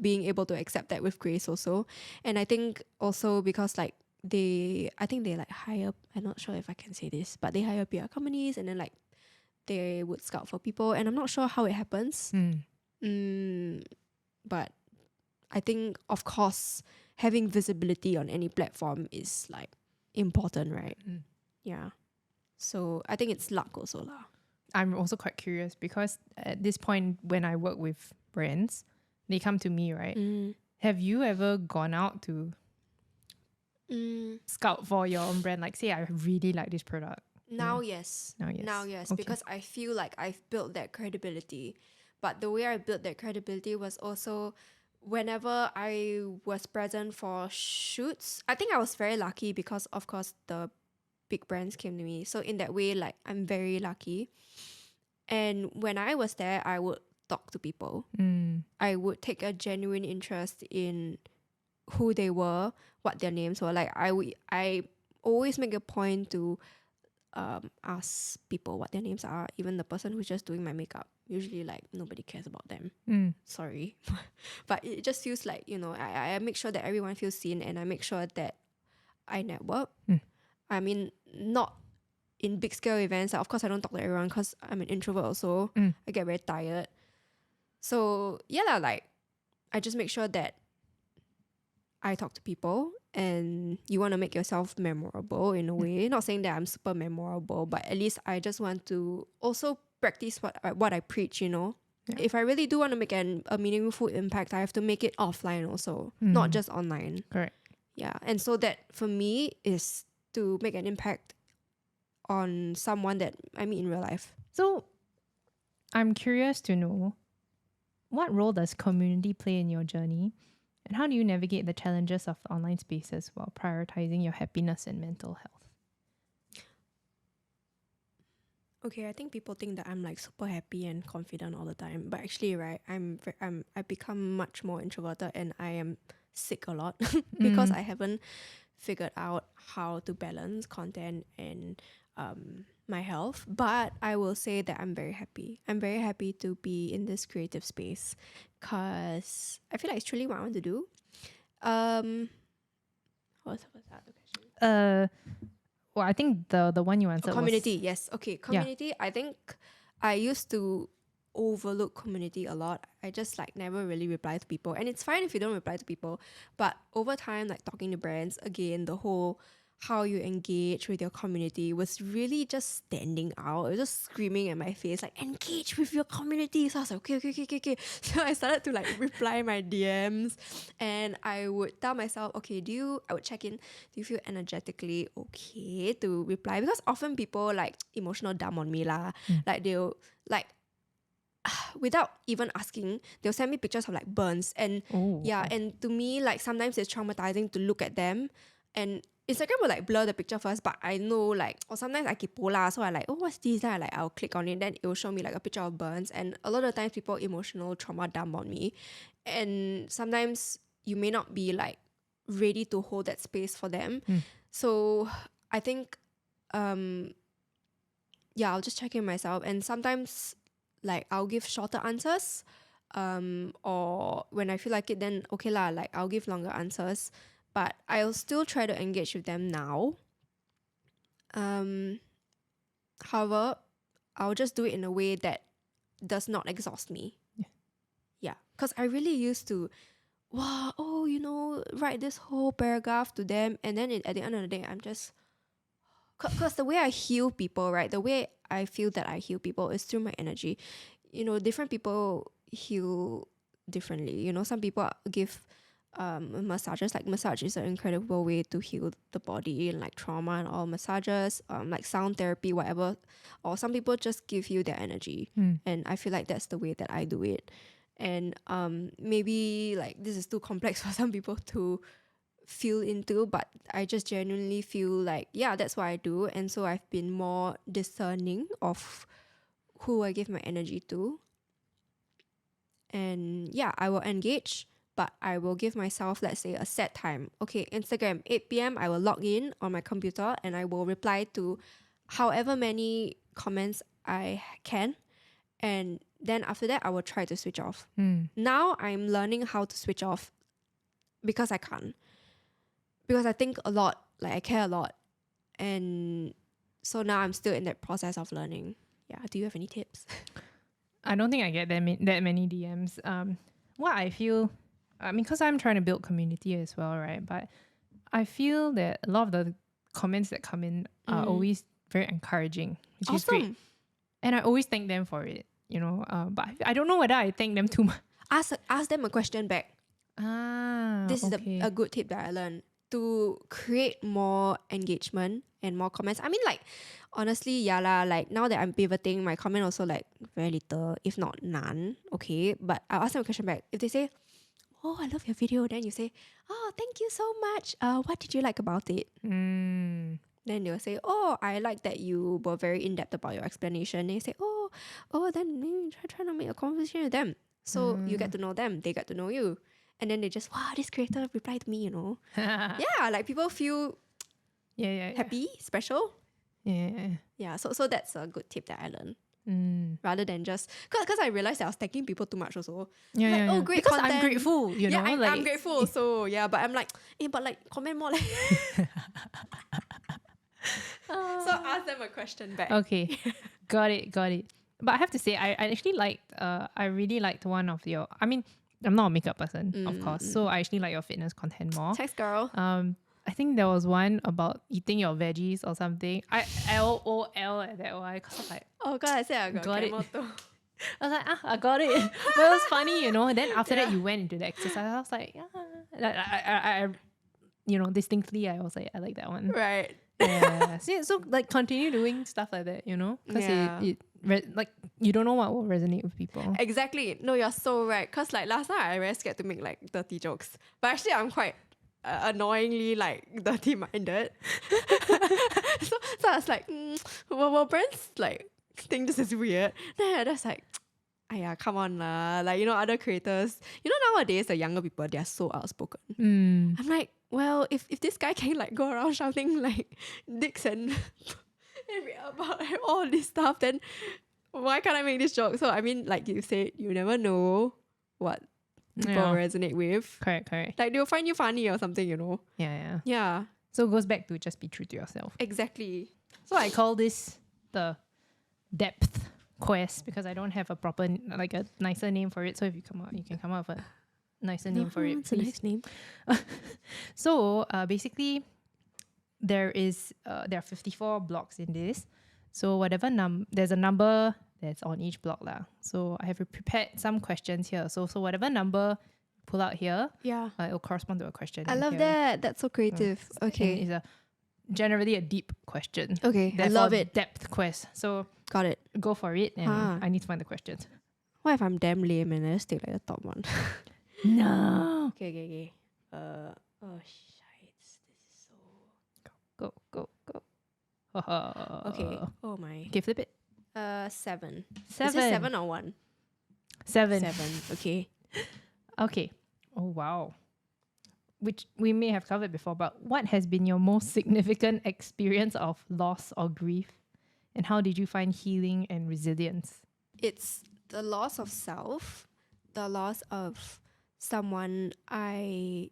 Speaker 1: being able to accept that with grace also. And I think also because like they like hire, I'm not sure if I can say this, but they hire PR companies and then like they would scout for people. And I'm not sure how it happens. But I think, of course, having visibility on any platform is like important, right? Yeah. So I think it's luck also lah.
Speaker 2: I'm also quite curious because at this point when I work with brands, they come to me, right? Have you ever gone out to scout for your own brand? Like say I really like this product.
Speaker 1: Now yes. Okay. Because I feel like I've built that credibility. But the way I built that credibility was also whenever I was present for shoots. I think I was very lucky because of course the big brands came to me. So in that way, like I'm very lucky. And when I was there, I would talk to people. I would take a genuine interest in who they were, what their names were. Like I always make a point to ask people what their names are, even the person who's just doing my makeup. Usually like nobody cares about them. Sorry. But it just feels like, you know, I make sure that everyone feels seen, and I make sure that I network. I mean, not in big scale events. Of course, I don't talk to everyone because I'm an introvert also. I get very tired. So yeah, like I just make sure that I talk to people, and you want to make yourself memorable in a way. Not saying that I'm super memorable, but at least I just want to also practice what I preach, you know. Yeah. If I really do want to make a meaningful impact, I have to make it offline also, not just online.
Speaker 2: Correct.
Speaker 1: Yeah. And so that for me is to make an impact on someone that I meet in real life.
Speaker 2: So I'm curious to know, what role does community play in your journey? And how do you navigate the challenges of the online spaces while prioritizing your happiness and mental health?
Speaker 1: Okay, I think people think that I'm like super happy and confident all the time, but actually, right, I become much more introverted, and I am sick a lot because I haven't figured out how to balance content and my health. But I will say that I'm very happy. I'm very happy to be in this creative space because I feel like it's truly what I want to do. What's that question?
Speaker 2: Well, I think the one you answered
Speaker 1: community. Yes. Okay. Community. Yeah. I think I used to overlook community a lot. I just like never really reply to people, and it's fine if you don't reply to people. But over time, like talking to brands, again, the whole how you engage with your community was really just standing out. It was just screaming at my face, like, engage with your community. So I was like, okay. So I started to like reply my DMs, and I would tell myself, okay, I would check in, do you feel energetically okay to reply? Because often people like emotional dump on me lah. Like they'll like, without even asking, they'll send me pictures of like burns, and and to me, like sometimes it's traumatizing to look at them, and Instagram will like blur the picture first, but I know like, or sometimes I keep lah, so I like, oh, what's this? Then I'll click on it, then it will show me like a picture of burns, and a lot of times people emotional trauma dump on me, and sometimes you may not be like ready to hold that space for them. So I think I'll just check in myself, and sometimes like I'll give shorter answers, or when I feel like it, then okay lah, like I'll give longer answers, but I'll still try to engage with them now. However, I'll just do it in a way that does not exhaust me. Yeah, because I really used to, write this whole paragraph to them, and then at the end of the day, I'm just, because the way I heal people, right, the way I feel that I heal people is through my energy. You know, different people heal differently. You know, some people give massages. Like massage is an incredible way to heal the body, and like trauma and all massages, like sound therapy, whatever. Or some people just give you their energy, and I feel like that's the way that I do it. And maybe like this is too complex for some people to feel into, but I just genuinely feel like, yeah, that's what I do. And so I've been more discerning of who I give my energy to. And yeah, I will engage, but I will give myself, let's say, a set time. Okay, Instagram, 8 p.m, I will log in on my computer, and I will reply to however many comments I can. And then after that, I will try to switch off. Now I'm learning how to switch off because I can't. Because I think a lot, like I care a lot. And so now I'm still in that process of learning. Yeah, do you have any tips?
Speaker 2: I don't think I get that many DMs. What I feel, I mean, because I'm trying to build community as well, right? But I feel that a lot of the comments that come in are always very encouraging, which is great. And I always thank them for it, you know. But I don't know whether I thank them too much.
Speaker 1: Ask them a question back. This is a good tip that I learned. To create more engagement and more comments. I mean, like, honestly, yeah lah, like now that I'm pivoting, my comment also like very little, if not none. Okay, but I'll ask them a question back. If they say, oh, I love your video, then you say, oh, thank you so much. What did you like about it? Then they'll say, oh, I like that you were very in-depth about your explanation. They say, oh, then maybe try to make a conversation with them. So you get to know them, they get to know you. And then they just, wow, this creator replied to me, Yeah, like people feel happy, special. Yeah, so that's a good tip that I learned. Rather than just because I realized that I was tagging people too much also. Oh, great
Speaker 2: because
Speaker 1: content.
Speaker 2: I'm grateful, you know.
Speaker 1: I'm grateful. So yeah, but I'm like, but like comment more like. So ask them a question back.
Speaker 2: Okay, got it. But I have to say, I actually liked. I really liked one of your. I mean, I'm not a makeup person, of course, so I actually like your fitness content more.
Speaker 1: Thanks, girl.
Speaker 2: I think there was one about eating your veggies or something. I LOL at that one because I was like,
Speaker 1: oh god, I said I got
Speaker 2: it.
Speaker 1: Too.
Speaker 2: I was like, I got it. But it was funny, And then after that, you went into the exercise. I was like, I distinctly, I was like, I like that one.
Speaker 1: Right.
Speaker 2: Yeah. So like continue doing stuff like that, Because like you don't know what will resonate with people.
Speaker 1: Exactly. No, you're so right. Because like last time I very scared to make like dirty jokes. But actually I'm quite annoyingly like dirty minded. so I was like, well, brands like think this is weird. Then I just like, come on lah. Like, other creators, nowadays the younger people, they're so outspoken. I'm like, well, if this guy can like go around shouting like dicks and about all this stuff, then why can't I make this joke? So I mean, like you said, you never know what people resonate with.
Speaker 2: Correct.
Speaker 1: Like they'll find you funny or something,
Speaker 2: Yeah. So it goes back to just be true to yourself.
Speaker 1: Exactly.
Speaker 2: So I call this the depth quest because I don't have a proper, like a nicer name for it. So if you can come up with a nicer name for it.
Speaker 1: It's a nice name.
Speaker 2: So basically, there are 54 blocks in this. So whatever there's a number that's on each block lah. So I have prepared some questions here. So whatever number you pull out here, it will correspond to a question.
Speaker 1: I love that. That's so creative. Okay.
Speaker 2: And it's generally a deep question.
Speaker 1: Okay,
Speaker 2: Therefore,
Speaker 1: I love it.
Speaker 2: Depth quest. So
Speaker 1: got it.
Speaker 2: Go for it, and I need to find the questions.
Speaker 1: What if I'm damn lame and I just take like the top one?
Speaker 2: No.
Speaker 1: Okay. Oh shit. This is so.
Speaker 2: Go.
Speaker 1: Okay. Oh my.
Speaker 2: Okay, flip it.
Speaker 1: 7.
Speaker 2: 7.
Speaker 1: Is it 7 or 1?
Speaker 2: 7.
Speaker 1: Okay.
Speaker 2: Okay. Oh wow. Which we may have covered before, but what has been your most significant experience of loss or grief? And how did you find healing and resilience?
Speaker 1: It's the loss of self, the loss of someone I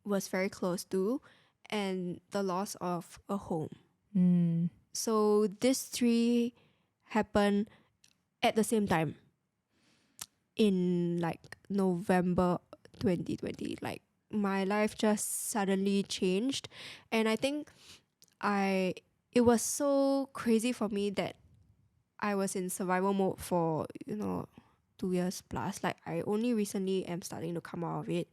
Speaker 1: was very close to, and the loss of a home. So these 3 happened at the same time in like November 2020. Like my life just suddenly changed, and I think it was so crazy for me that I was in survival mode for 2 years plus. Like I only recently am starting to come out of it,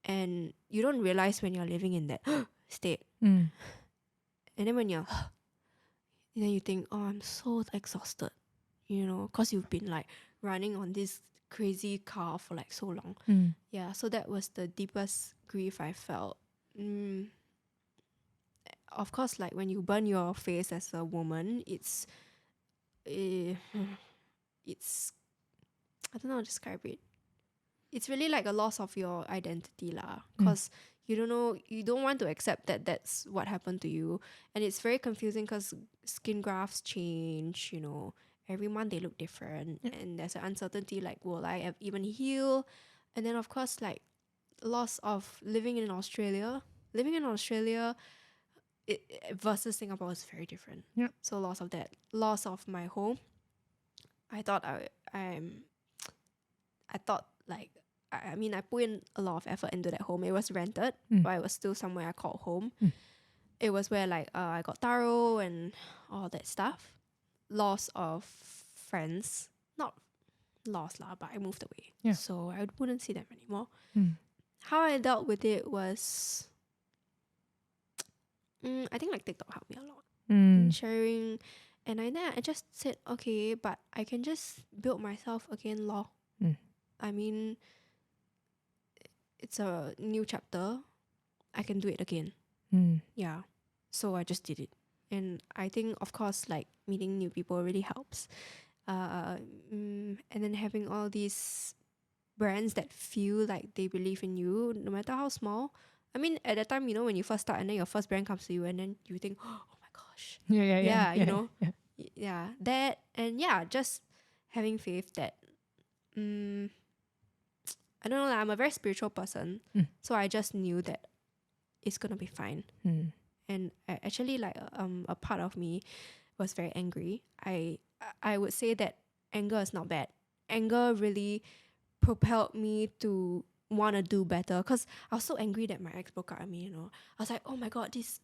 Speaker 1: and you don't realize when you're living in that state. And then when then you think, oh, I'm so exhausted, because you've been like running on this crazy car for like so long. Yeah, so that was the deepest grief I felt. Of course, like when you burn your face as a woman, it's I don't know how to describe it. It's really like a loss of your identity lah, because you don't want to accept that that's what happened to you, and it's very confusing because skin grafts change, every month they look different, and there's an uncertainty like, will I even heal? And then of course, like loss of living in Australia versus Singapore is very different. So loss of that, loss of my home. I thought I put in a lot of effort into that home. It was rented, but it was still somewhere I called home. It was where like I got taro and all that stuff. Loss of friends, not lost lah, but I moved away, so I wouldn't see them anymore. How I dealt with it was, I think like TikTok helped me a lot in sharing, and I just said, okay, but I can just build myself again, lor. I mean, it's a new chapter. I can do it again. Yeah. So I just did it. And I think, of course, like meeting new people really helps. and then having all these brands that feel like they believe in you, no matter how small. I mean, at that time, you know, when you first start and then your first brand comes to you and then you think, oh my gosh.
Speaker 2: Yeah.
Speaker 1: You know. Yeah. That, and yeah, just having faith that, I don't know, like, I'm a very spiritual person. So I just knew that it's going to be fine. And actually, like, a part of me was very angry. I would say that anger is not bad. Anger really propelled me to want to do better, because I was so angry that my ex broke up with me, you know. I was like, oh my god, this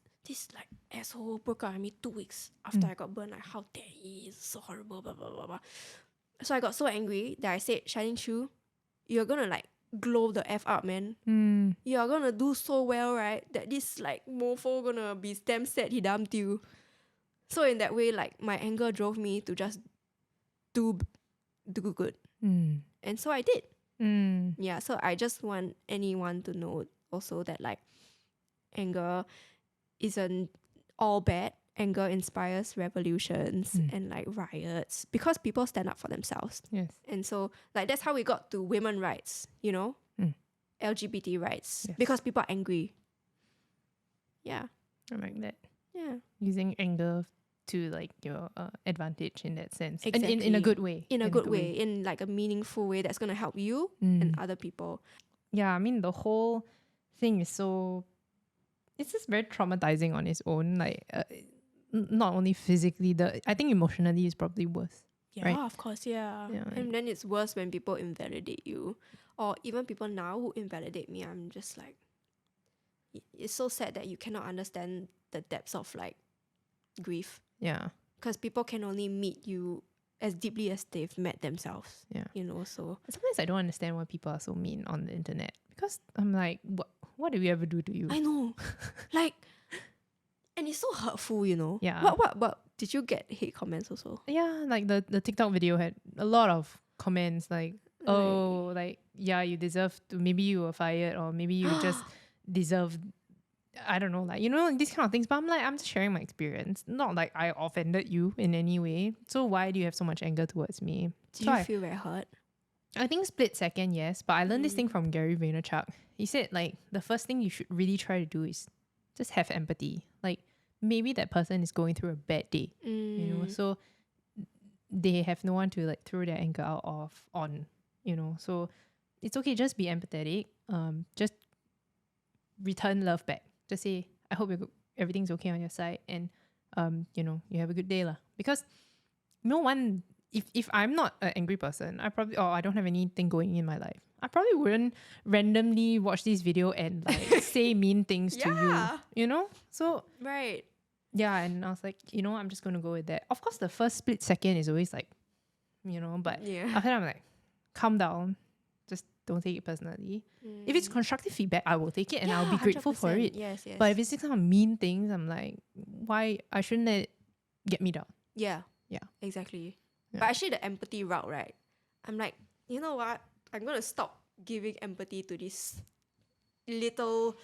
Speaker 1: like asshole broke up with me 2 weeks after I got burned. Like, how dare he? It's so horrible, blah blah blah blah. So I got so angry that I said, Charlene Chu, you're gonna like glow the F up, man. You're gonna do so well, right? That this like mofo gonna be damn sad he dumped you. So in that way, like, my anger drove me to just do good. And so I did. Yeah, so I just want anyone to know also that, like, anger isn't all bad. Anger inspires revolutions and like riots, because people stand up for themselves.
Speaker 2: Yes.
Speaker 1: And so, like, that's how we got to women rights, you know, LGBT rights,
Speaker 2: Yes.
Speaker 1: because people are angry. Yeah.
Speaker 2: I like that.
Speaker 1: Yeah.
Speaker 2: Using anger to like your advantage in that sense.
Speaker 1: Exactly.
Speaker 2: And in a good way.
Speaker 1: In a good way, in like a meaningful way that's going to help you and other people.
Speaker 2: Yeah, I mean, the whole thing is it's just very traumatizing on its own. Like, not only physically, I think emotionally is probably worse.
Speaker 1: Yeah,
Speaker 2: right?
Speaker 1: of course, yeah.
Speaker 2: Yeah,
Speaker 1: And then it's worse when people invalidate you. Or even people now who invalidate me, I'm just like, it's so sad that you cannot understand the depths of like grief.
Speaker 2: Yeah.
Speaker 1: Because people can only meet you as deeply as they've met themselves.
Speaker 2: Yeah.
Speaker 1: You know, so
Speaker 2: Sometimes I don't understand why people are so mean on the internet. Because I'm like, what did we ever do to you?
Speaker 1: I know. Like, and it's so hurtful, you know.
Speaker 2: Yeah.
Speaker 1: What did you get hate comments also?
Speaker 2: Yeah, like the TikTok video had a lot of comments like, oh, like, yeah, you deserve to, maybe you were fired, or maybe you just deserve, I don't know, like, you know, these kind of things. But I'm like, I'm just sharing my experience. Not like I offended you in any way. So why do you have so much anger towards me?
Speaker 1: Do you feel very hurt?
Speaker 2: I think split second, yes. But I learned this thing from Gary Vaynerchuk. He said, like, the first thing you should really try to do is just have empathy. Like, maybe that person is going through a bad day, you know, so they have no one to like throw their anger out on, you know. So it's okay, just be empathetic. Just return love back. Just say, I hope everything's okay on your side, and you know, you have a good day lah. Because no one, if I'm not an angry person, I don't have anything going in my life, I probably wouldn't randomly watch this video and like say mean things to you, you know? So
Speaker 1: right.
Speaker 2: Yeah, and I was like, you know, I'm just going to go with that. Of course, the first split second is always like, you know, but after that, I'm like, calm down. Just don't take it personally. If it's constructive feedback, I will take it and I'll be grateful for it.
Speaker 1: Yes.
Speaker 2: But if it's kind of mean things, I'm like, why? I shouldn't let it get me down.
Speaker 1: Yeah. Exactly. Yeah. But actually, the empathy route, right? I'm like, you know what? I'm going to stop giving empathy to these little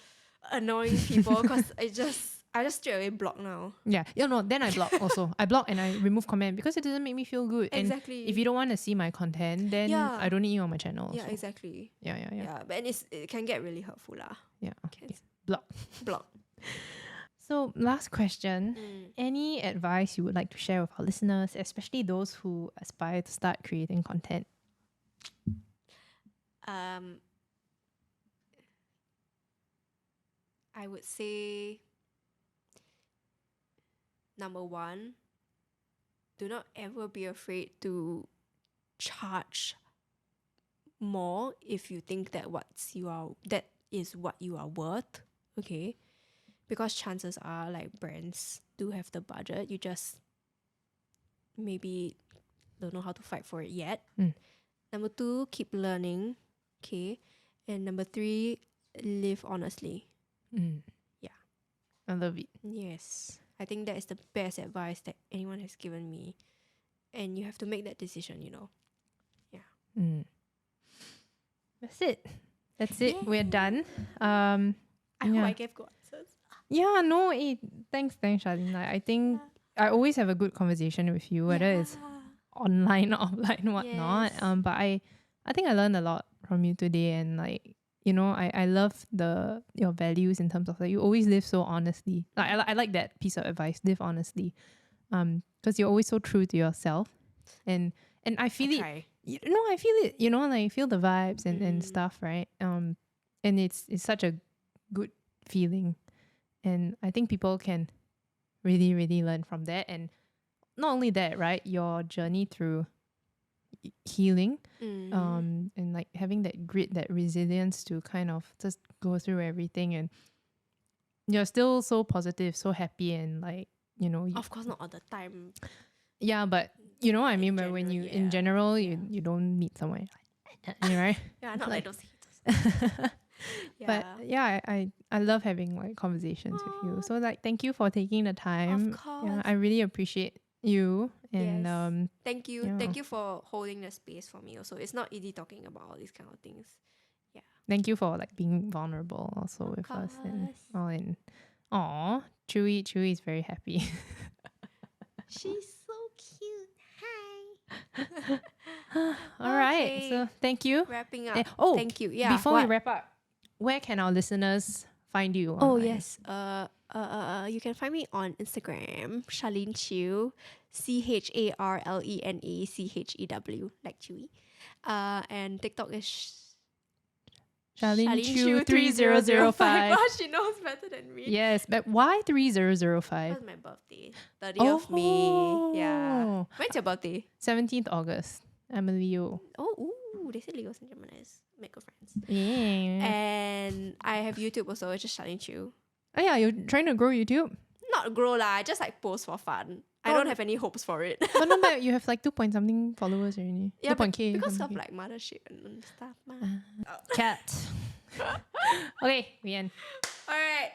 Speaker 1: annoying people, because I just straight away block now.
Speaker 2: Yeah. Then I block also. I block and I remove comment because it doesn't make me feel good.
Speaker 1: Exactly.
Speaker 2: And if you don't want to see my content, then I don't need you on my channel.
Speaker 1: Yeah,
Speaker 2: also.
Speaker 1: exactly.
Speaker 2: Yeah.
Speaker 1: But it can get really hurtful lah.
Speaker 2: Yeah. Okay. Block. So last question. Any advice you would like to share with our listeners, especially those who aspire to start creating content?
Speaker 1: I would say, number one, do not ever be afraid to charge more if you think that that is what you are worth. Okay, because chances are, like, brands do have the budget. You just maybe don't know how to fight for it yet. Number two, keep learning. Okay, and number three, live honestly. Yeah,
Speaker 2: I love it.
Speaker 1: Yes, I think that is the best advice that anyone has given me, and you have to make that decision, you know. Yeah.
Speaker 2: That's it. We're done.
Speaker 1: I hope I gave good answers.
Speaker 2: Yeah, thanks Charlene. Like, I think I always have a good conversation with you, whether it's online, offline, whatnot.
Speaker 1: Yes.
Speaker 2: But I think I learned a lot from you today, and like, you know, I love your values in terms of like you always live so honestly. Like I like that piece of advice, live honestly. Because you're always so true to yourself, and I feel it.
Speaker 1: Try.
Speaker 2: I feel it. You know, like feel the vibes and stuff, right? And it's such a good feeling, and I think people can really really learn from that. And not only that, right? Your journey through healing, and like having that grit, that resilience to kind of just go through everything, and you're still so positive, so happy, and like, you know,
Speaker 1: Of course, not all the time.
Speaker 2: yeah, but you know what I mean, but when
Speaker 1: general,
Speaker 2: you in general you don't meet someone right?
Speaker 1: Yeah, not like those haters.
Speaker 2: But yeah, I love having like conversations with you. So like, thank you for taking the time.
Speaker 1: Of course.
Speaker 2: Yeah, I really appreciate you. And
Speaker 1: Yes. Thank you.
Speaker 2: yeah.
Speaker 1: Thank you for holding the space for me also. It's not easy talking about all these kind of things.
Speaker 2: Thank you for like being vulnerable also
Speaker 1: Of
Speaker 2: with us, and
Speaker 1: course.
Speaker 2: aw, Chewy is very happy.
Speaker 1: She's so cute. Hi.
Speaker 2: All right,
Speaker 1: Okay.
Speaker 2: so thank you.
Speaker 1: Wrapping up.
Speaker 2: Oh,
Speaker 1: Thank you. Yeah.
Speaker 2: before
Speaker 1: what?
Speaker 2: we wrap up, where can our listeners find you
Speaker 1: Oh
Speaker 2: online?
Speaker 1: yes. You can find me on Instagram, Charlene Chew, CharleneChew, like Chewy. And TikTok is
Speaker 2: Charlene Chew 3005.
Speaker 1: Wow, she knows better than me.
Speaker 2: Yes, but why 3005?
Speaker 1: That was my birthday, 30th of May. Yeah. When's your birthday?
Speaker 2: 17th August. I'm a Leo.
Speaker 1: Oh, ooh, they say Leos and Geminis make good friends.
Speaker 2: Yeah.
Speaker 1: And I have YouTube also. It's just Charlene Chew.
Speaker 2: Oh yeah, you're trying to grow YouTube.
Speaker 1: Not grow lah. I just like post for fun. I
Speaker 2: Oh,
Speaker 1: don't have any hopes for it.
Speaker 2: But not bad. You have like 2 point something followers already.
Speaker 1: Yeah,
Speaker 2: 2.k.
Speaker 1: because of
Speaker 2: something.
Speaker 1: like mothership and stuff.
Speaker 2: Cat. Okay, we end.
Speaker 1: Alright.